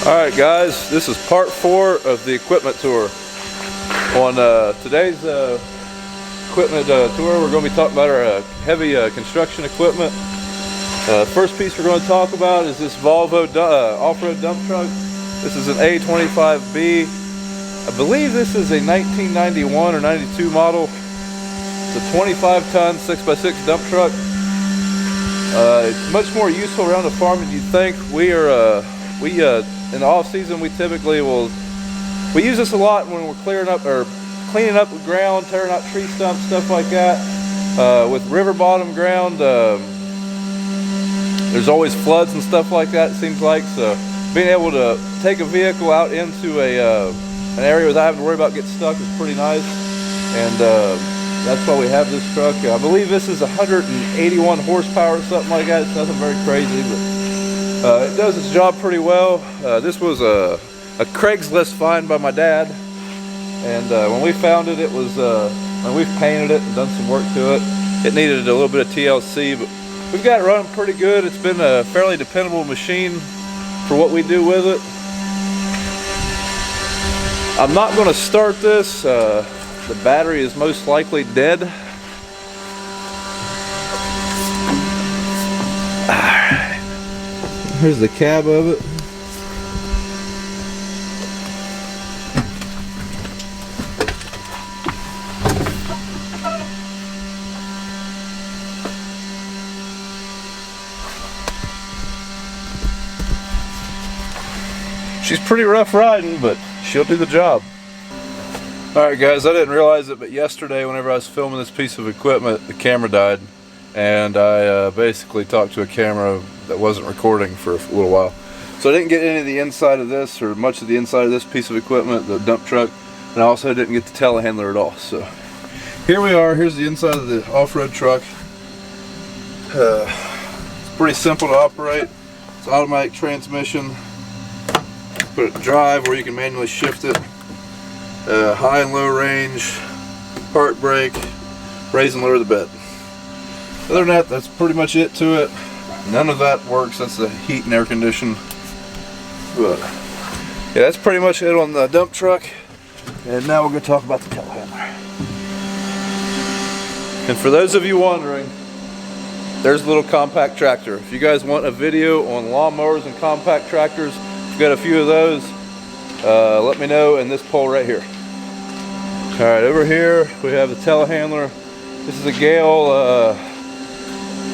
Alright guys, this is part 4 of the equipment tour. On today's equipment tour, we're going to be talking about our heavy construction equipment. First piece we're going to talk about is this Volvo off-road dump truck. This is an A25B. I believe this is a 1991 or 92 model. It's a 25-ton 6x6 dump truck. It's much more useful around the farm than you'd think. In the off season, we typically we use this a lot when we're cleaning up the ground, tearing out tree stumps, stuff like that. With river bottom ground, there's always floods and stuff like that, it seems like. So being able to take a vehicle out into an area without having to worry about getting stuck is pretty nice. And that's why we have this truck. I believe this is 181 horsepower or something like that. It's nothing very crazy, but it does its job pretty well. This was a Craigslist find by my dad, and when we found it, when we've painted it and done some work to it, it needed a little bit of TLC, but we've got it running pretty good. It's been a fairly dependable machine for what we do with it. I'm not going to start this. The battery is most likely dead. Here's the cab of it. She's pretty rough riding, but she'll do the job. Alright guys, I didn't realize it, but yesterday whenever I was filming this piece of equipment, the camera died. And I basically talked to a camera that wasn't recording for a little while. So I didn't get any of the inside of this, or much of the inside of this piece of equipment, the dump truck. And I also didn't get the telehandler at all. So here we are, here's the inside of the off-road truck. It's pretty simple to operate. It's an automatic transmission. Put it in drive where you can manually shift it. High and low range, park brake, raise and lower the bed. Other than that, that's pretty much it to it. None of that works. That's the heat and air condition. But yeah, that's pretty much it on the dump truck. And now we're going to talk about the telehandler. And for those of you wondering, there's a little compact tractor. If you guys want a video on lawnmowers and compact tractors, we've got a few of those. Let me know in this poll right here. Alright, over here we have the telehandler. This is a Gale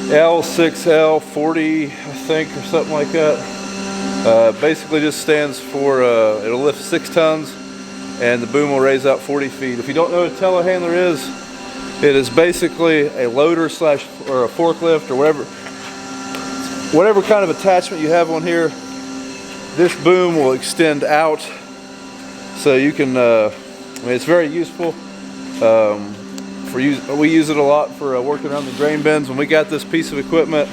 L6L40, I think, or something like that. Basically just stands for, it'll lift 6 tons and the boom will raise out 40 feet. If you don't know what a telehandler is, it is basically a loader or a forklift or whatever kind of attachment you have on here. This boom will extend out, so you can, I mean, it's very useful. We use it a lot for working around the grain bins. When we got this piece of equipment,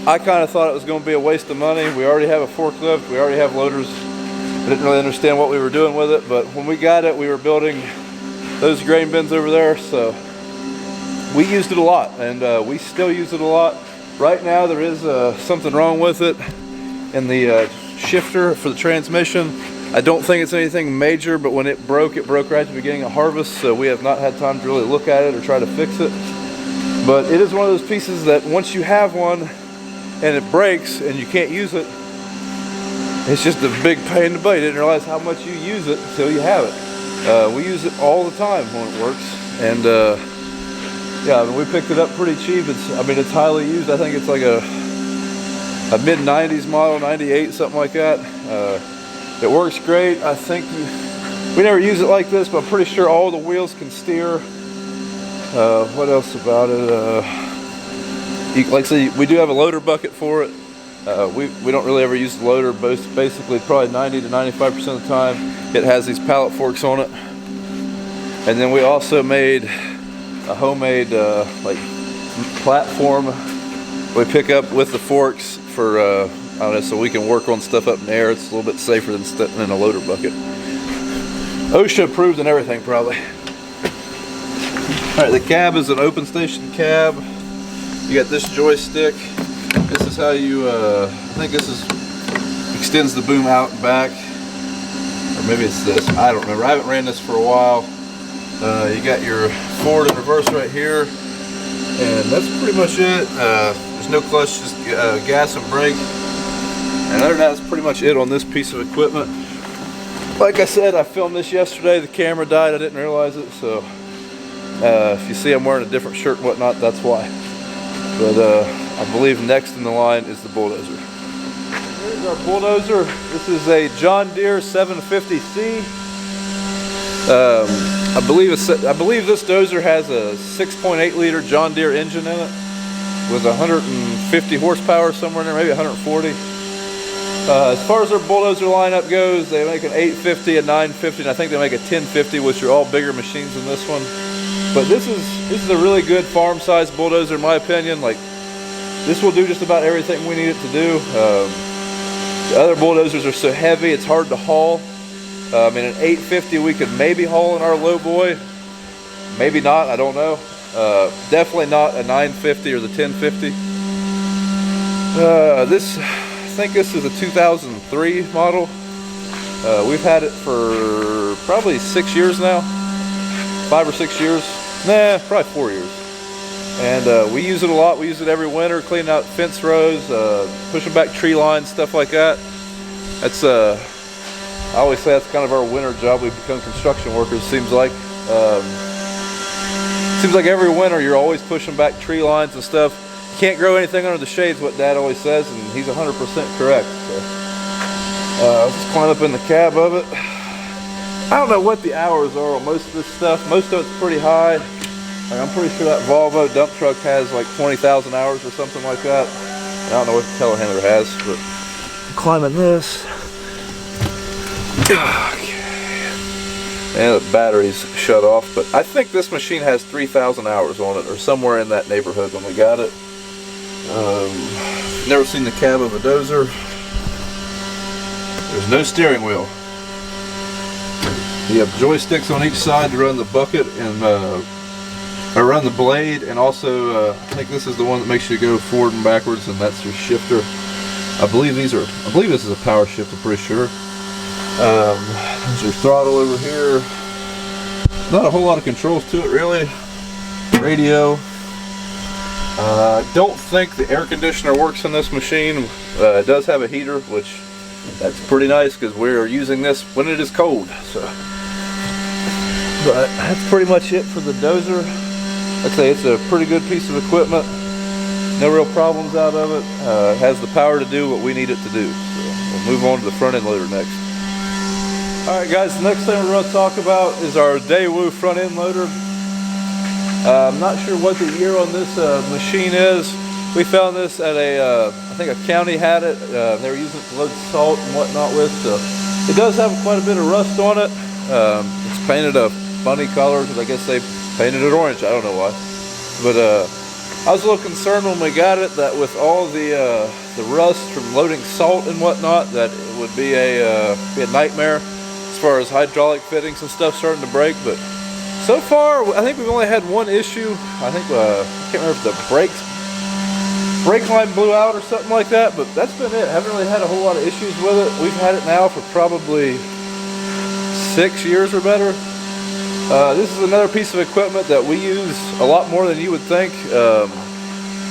I kind of thought it was going to be a waste of money. We already have a forklift, we already have loaders. I didn't really understand what we were doing with it, but when we got it, we were building those grain bins over there, so we used it a lot, and we still use it a lot. Right now there is something wrong with it in the shifter for the transmission. I don't think it's anything major, but when it broke right at the beginning of harvest, so we have not had time to really look at it or try to fix it. But it is one of those pieces that once you have one and it breaks and you can't use it, it's just a big pain in the butt. You didn't realize how much you use it until you have it. We use it all the time when it works, and yeah, I mean, we picked it up pretty cheap. It's highly used. I think it's like a mid-90s model, 98, something like that. It works great. I think we never use it like this, but I'm pretty sure all the wheels can steer. What else about it? Like I say, we do have a loader bucket for it. We don't really ever use the loader, but basically probably 90 to 95% of the time it has these pallet forks on it. And then we also made a homemade like platform we pick up with the forks for I don't know, so we can work on stuff up in the air. It's a little bit safer than sitting in a loader bucket. OSHA approved and everything, probably. Alright, the cab is an open station cab. You got this joystick. This is how you, I think this extends the boom out and back. maybe it's this. I don't remember. I haven't ran this for a while. You got your forward and reverse right here, and that's pretty much it. There's no clutch, just gas and brake. And other than that, that's pretty much it on this piece of equipment. Like I said, I filmed this yesterday. The camera died. I didn't realize it. So if you see I'm wearing a different shirt and whatnot, that's why. But I believe next in the line is the Bulldozer. Here's our Bulldozer. This is a John Deere 750C. I believe this dozer has a 6.8 liter John Deere engine in it with 150 horsepower somewhere in there, maybe 140. As far as their Bulldozer lineup goes, they make an 850, a 950, and I think they make a 1050, which are all bigger machines than this one. But this is a really good farm size Bulldozer in my opinion. Like, this will do just about everything we need it to do. The other Bulldozers are so heavy, it's hard to haul. In an 850 we could maybe haul in our low boy, maybe not, I don't know. Definitely not a 950 or the 1050. I think this is a 2003 model. We've had it for probably 6 years now, 5 or 6 years. Nah, probably 4 years. And we use it a lot. We use it every winter, cleaning out fence rows, pushing back tree lines, stuff like that. That's I always say that's kind of our winter job. We've become construction workers, seems like. Seems like every winter you're always pushing back tree lines and stuff. You can't grow anything under the shade is what Dad always says, and he's 100% correct. So, I'll just climb up in the cab of it. I don't know what the hours are on most of this stuff. Most of it's pretty high. Like, I'm pretty sure that Volvo dump truck has like 20,000 hours or something like that. I don't know what the telehandler has, but I'm climbing this. Okay. And the battery's shut off, but I think this machine has 3,000 hours on it, or somewhere in that neighborhood when we got it. Never seen the cab of a dozer. There's no steering wheel. You have joysticks on each side to run the bucket and or run the blade, and also I think this is the one that makes you go forward and backwards, and that's your shifter. I believe this is a power shift, I'm pretty sure. There's your throttle over here. Not a whole lot of controls to it really. Radio. Don't think the air conditioner works in this machine. It does have a heater, which that's pretty nice because we're using this when it is cold. So, but that's pretty much it for the dozer. I'd say it's a pretty good piece of equipment. No real problems out of it. It has the power to do what we need it to do. So we'll move on to the front end loader next. Alright guys, the next thing we're going to talk about is our Daewoo front end loader. I'm not sure what the year on this machine is. We found this at I think a county had it. They were using it to load salt and whatnot with. So it does have quite a bit of rust on it. It's painted a funny color because I guess they painted it orange. I don't know why. But I was a little concerned when we got it that with all the rust from loading salt and whatnot, that it would be a nightmare as far as hydraulic fittings and stuff starting to break. But so far, I think we've only had one issue. I think I can't remember if the brake line blew out or something like that. But that's been it. I haven't really had a whole lot of issues with it. We've had it now for probably 6 years or better. This is another piece of equipment that we use a lot more than you would think. I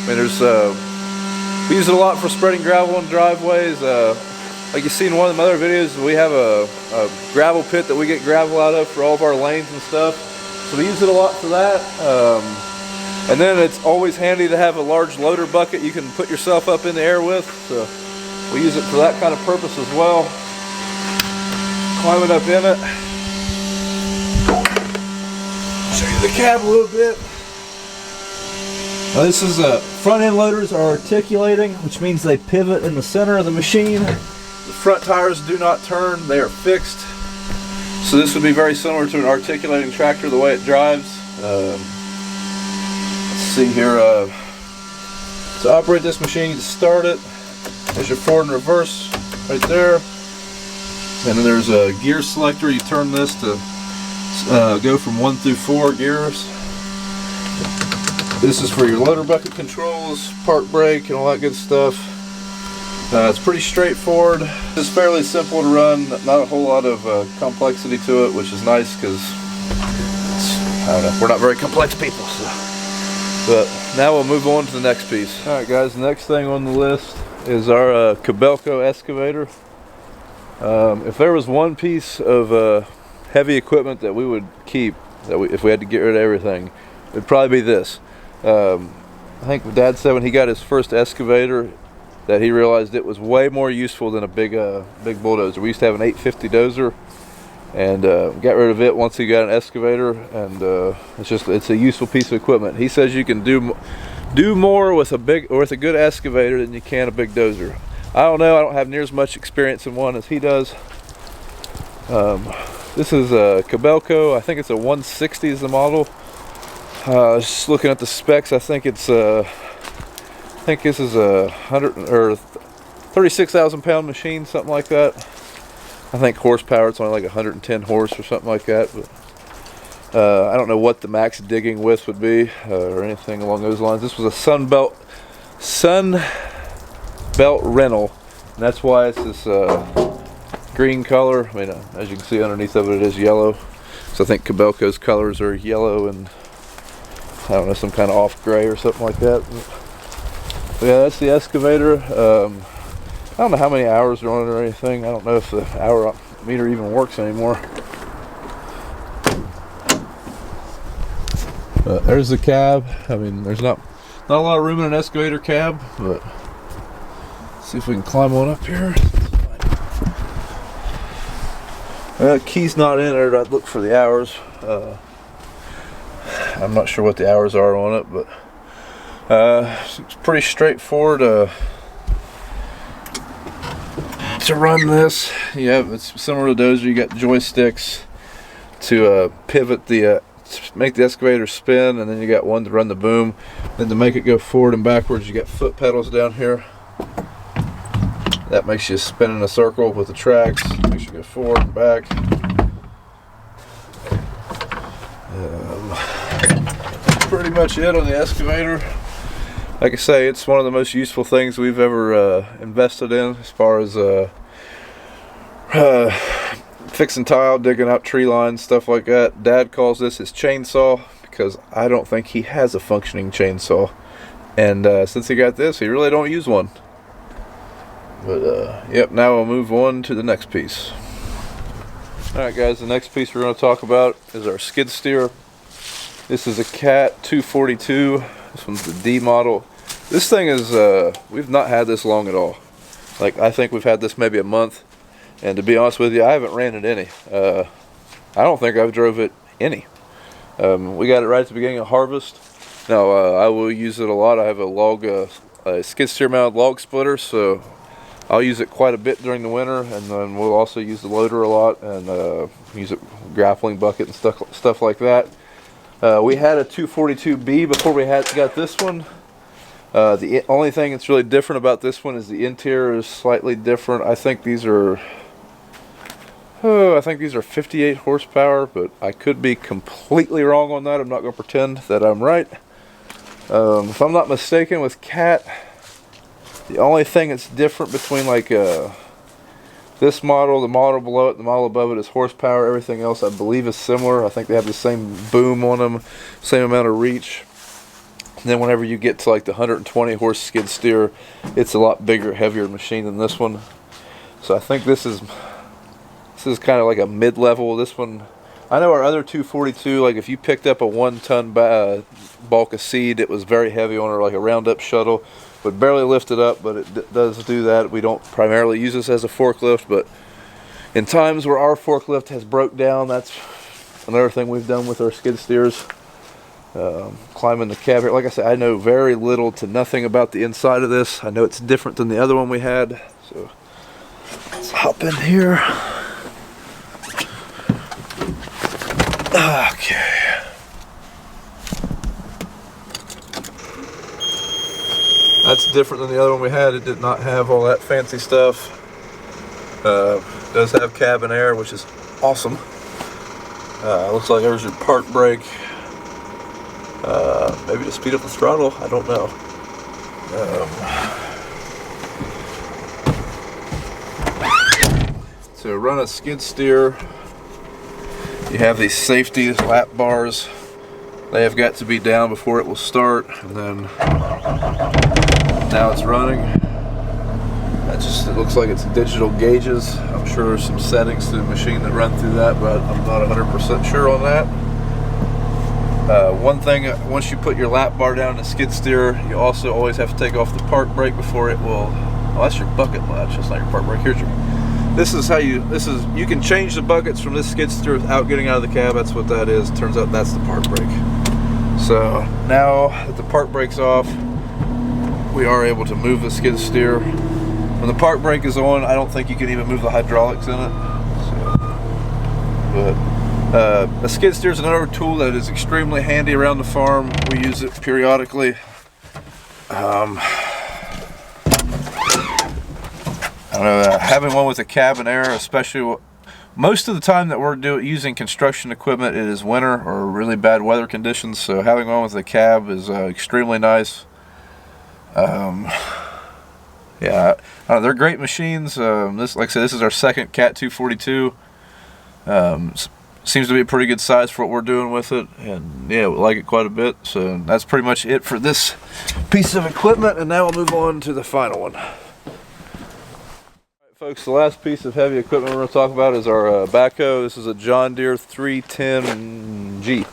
mean, we use it a lot for spreading gravel in driveways. Like you see in one of the other videos, we have a gravel pit that we get gravel out of for all of our lanes and stuff. So we use it a lot for that. And then it's always handy to have a large loader bucket you can put yourself up in the air with. So we use it for that kind of purpose as well. Climbing up in it. Show you the cab a little bit. Now this is front end loaders are articulating, which means they pivot in the center of the machine. The front tires do not turn, they are fixed. So this would be very similar to an articulating tractor the way it drives. Let's see here. To operate this machine, you just start it. There's your forward and reverse right there. And then there's a gear selector. You turn this to go from 1 through 4 gears. This is for your loader bucket controls, park brake, and all that good stuff. It's pretty straightforward. It's fairly simple to run, not a whole lot of complexity to it, which is nice because I don't know, we're not very complex people. So. But now we'll move on to the next piece. Alright guys, the next thing on the list is our Cobell excavator. If there was one piece of heavy equipment that we would keep, if we had to get rid of everything, it'd probably be this. I think Dad said when he got his first excavator that he realized it was way more useful than a big bulldozer. We used to have an 850 dozer, and got rid of it once he got an excavator, and it's a useful piece of equipment. He says you can do more with a good excavator than you can a big dozer. I don't know, I don't have near as much experience in one as he does. This is a Cobell. I think it's a 160 is the model. Just looking at the specs, I think this is a 36,000 pound machine, something like that. I think horsepower, it's only like 110 horse or something like that. But I don't know what the max digging width would be or anything along those lines. This was a Sunbelt rental, and that's why it's this green color. I mean, as you can see underneath of it, it is yellow. So I think Cobell's colors are yellow and I don't know, some kind of off gray or something like that. But yeah, that's the excavator. I don't know how many hours are on it or anything. I don't know if the hour meter even works anymore. But there's the cab. I mean, there's not a lot of room in an excavator cab, but let's see if we can climb on up here. Key's not in there. I'd look for the hours. I'm not sure what the hours are on it, but it's pretty straightforward to run this. Yeah, it's similar to Dozer. You got joysticks to pivot make the excavator spin, and then you got one to run the boom. Then to make it go forward and backwards, you got foot pedals down here. That makes you spin in a circle with the tracks. Makes you go forward and back. Pretty much it on the excavator. Like I say, it's one of the most useful things we've ever invested in as far as fixing tile, digging out tree lines, stuff like that. Dad calls this his chainsaw because I don't think he has a functioning chainsaw, and since he got this, he really don't use one. But yep, now we'll move on to the next piece. Alright guys, the next piece we're going to talk about is our skid steer. This is a Cat 242. This one's the D model. This thing is, we've not had this long at all. Like, I think we've had this maybe a month. And to be honest with you, I haven't ran it any. I don't think I've drove it any. We got it right at the beginning of harvest. Now, I will use it a lot. I have a skid steer mounted log splitter, so I'll use it quite a bit during the winter, and then we'll also use the loader a lot and use it grappling bucket and stuff like that. We had a 242B before we got this one. The only thing that's really different about this one is the interior is slightly different. I think these are 58 horsepower, but I could be completely wrong on that. I'm not going to pretend that I'm right. If I'm not mistaken, with Cat, the only thing that's different between like this model, the model below it, the model above it is horsepower. Everything else I believe is similar. I think they have the same boom on them, same amount of reach. And then whenever you get to like the 120 horse skid steer, it's a lot bigger, heavier machine than this one. So I think this is kind of like a mid-level. This one, I know our other 242, like if you picked up a 1-ton bulk of seed, it was very heavy on her, like a roundup shuttle. Would barely lift it up, but it does do that. We don't primarily use this as a forklift, but in times where our forklift has broke down, that's another thing we've done with our skid steers. Climbing the cab here. Like I said, I know very little to nothing about the inside of this. I know it's different than the other one we had, so let's hop in here. Okay. That's different than the other one we had. It did not have all that fancy stuff. It does have cabin air, which is awesome. Looks like there's your park brake. Maybe to speed up the throttle, I don't know. to run a skid steer, you have these safety lap bars. They have got to be down before it will start, and then now it's running. It looks like it's digital gauges. I'm sure there's some settings to the machine that run through that, but I'm not 100% sure on that. One thing, once you put your lap bar down in a skid steer, you also always have to take off the park brake before it will. Oh, that's your bucket latch. That's not your park brake. Here's your. You can change the buckets from this skid steer without getting out of the cab. That's what that is. Turns out that's the park brake. So now that the park brake's off, we are able to move the skid steer. When the park brake is on, I don't think you can even move the hydraulics in it. A skid steer is another tool that is extremely handy around the farm. We use it periodically. I don't know, having one with a cab and air, especially most of the time that we're using construction equipment, it is winter or really bad weather conditions. So having one with a cab is extremely nice. Yeah, they're great machines. Like I said, this is our second Cat 242. Seems to be a pretty good size for what we're doing with it, and yeah, we like it quite a bit. So that's pretty much it for this piece of equipment, and now we'll move on to the final one. All right, folks, the last piece of heavy equipment we're going to talk about is our backhoe. This is a John Deere 310G.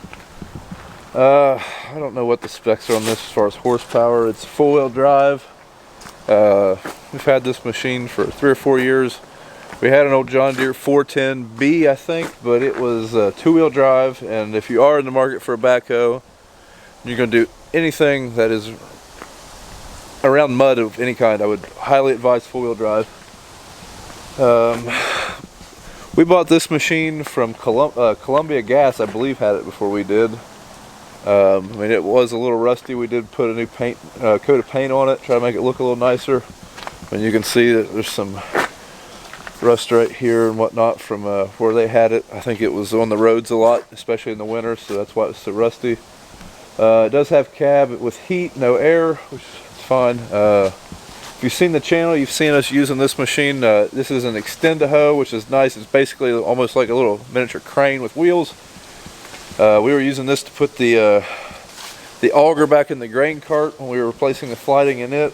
I don't know what the specs are on this as far as horsepower. It's four-wheel drive. We've had this machine for 3 or 4 years. We had an old John Deere 410B, I think, but it was two-wheel drive, and if you are in the market for a backhoe, you're going to do anything that is around mud of any kind, I would highly advise four-wheel drive. We bought this machine from Columbia Gas, I believe, had it before we did. I mean, it was a little rusty. We did put a new coat of paint on it, try to make it look a little nicer. And you can see that there's some rust right here and whatnot from where they had it. I think it was on the roads a lot, especially in the winter, so that's why it's so rusty. It does have cab with heat, no air, which is fine. If you've seen the channel, you've seen us using this machine. This is an extend-a-hoe, which is nice. It's basically almost like a little miniature crane with wheels. We were using this to put the auger back in the grain cart when we were replacing the flighting in it.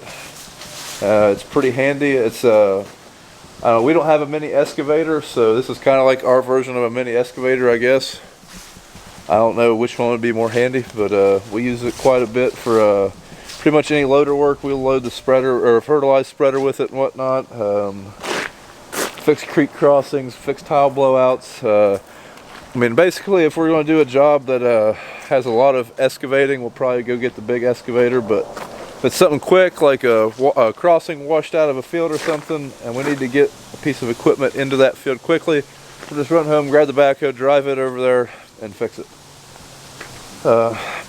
It's pretty handy. It's we don't have a mini excavator, so this is kind of like our version of a mini excavator, I guess. I don't know which one would be more handy, but we use it quite a bit for pretty much any loader work. We'll load the spreader or fertilized spreader with it and whatnot. Fix creek crossings, fix tile blowouts. I mean, basically, if we're going to do a job that has a lot of excavating, we'll probably go get the big excavator. But if it's something quick, like a crossing washed out of a field or something, and we need to get a piece of equipment into that field quickly, we'll just run home, grab the backhoe, drive it over there, and fix it.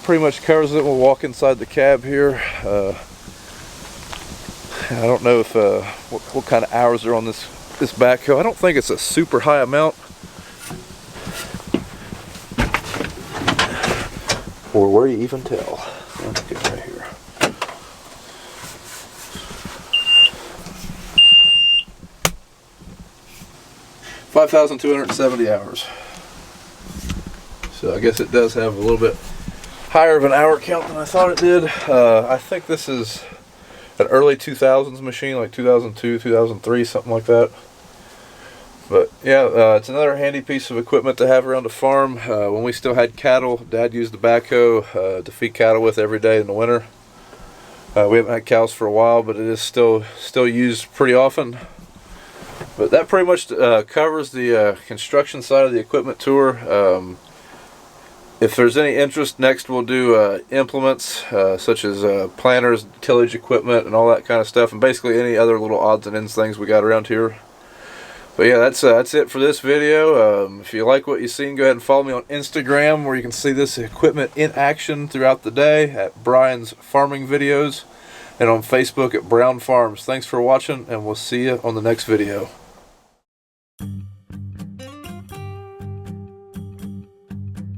Pretty much covers it. We'll walk inside the cab here. I don't know if what kind of hours are on this backhoe. I don't think it's a super high amount. Or where you even tell. Let's get right here. $5,270 hours. So I guess it does have a little bit higher of an hour count than I thought it did. I think this is an early 2000s machine, like 2002, 2003, something like that. But yeah, it's another handy piece of equipment to have around the farm. When we still had cattle, Dad used the backhoe to feed cattle with every day in the winter. We haven't had cows for a while, but it is still used pretty often. But that pretty much covers the construction side of the equipment tour. If there's any interest, next we'll do implements such as planters, tillage equipment, and all that kind of stuff, and basically any other little odds and ends things we got around here. But yeah, that's it for this video. If you like what you've seen, go ahead and follow me on Instagram, where you can see this equipment in action throughout the day at Brian's Farming Videos, and on Facebook at Brown Farms. Thanks for watching, and we'll see you on the next video.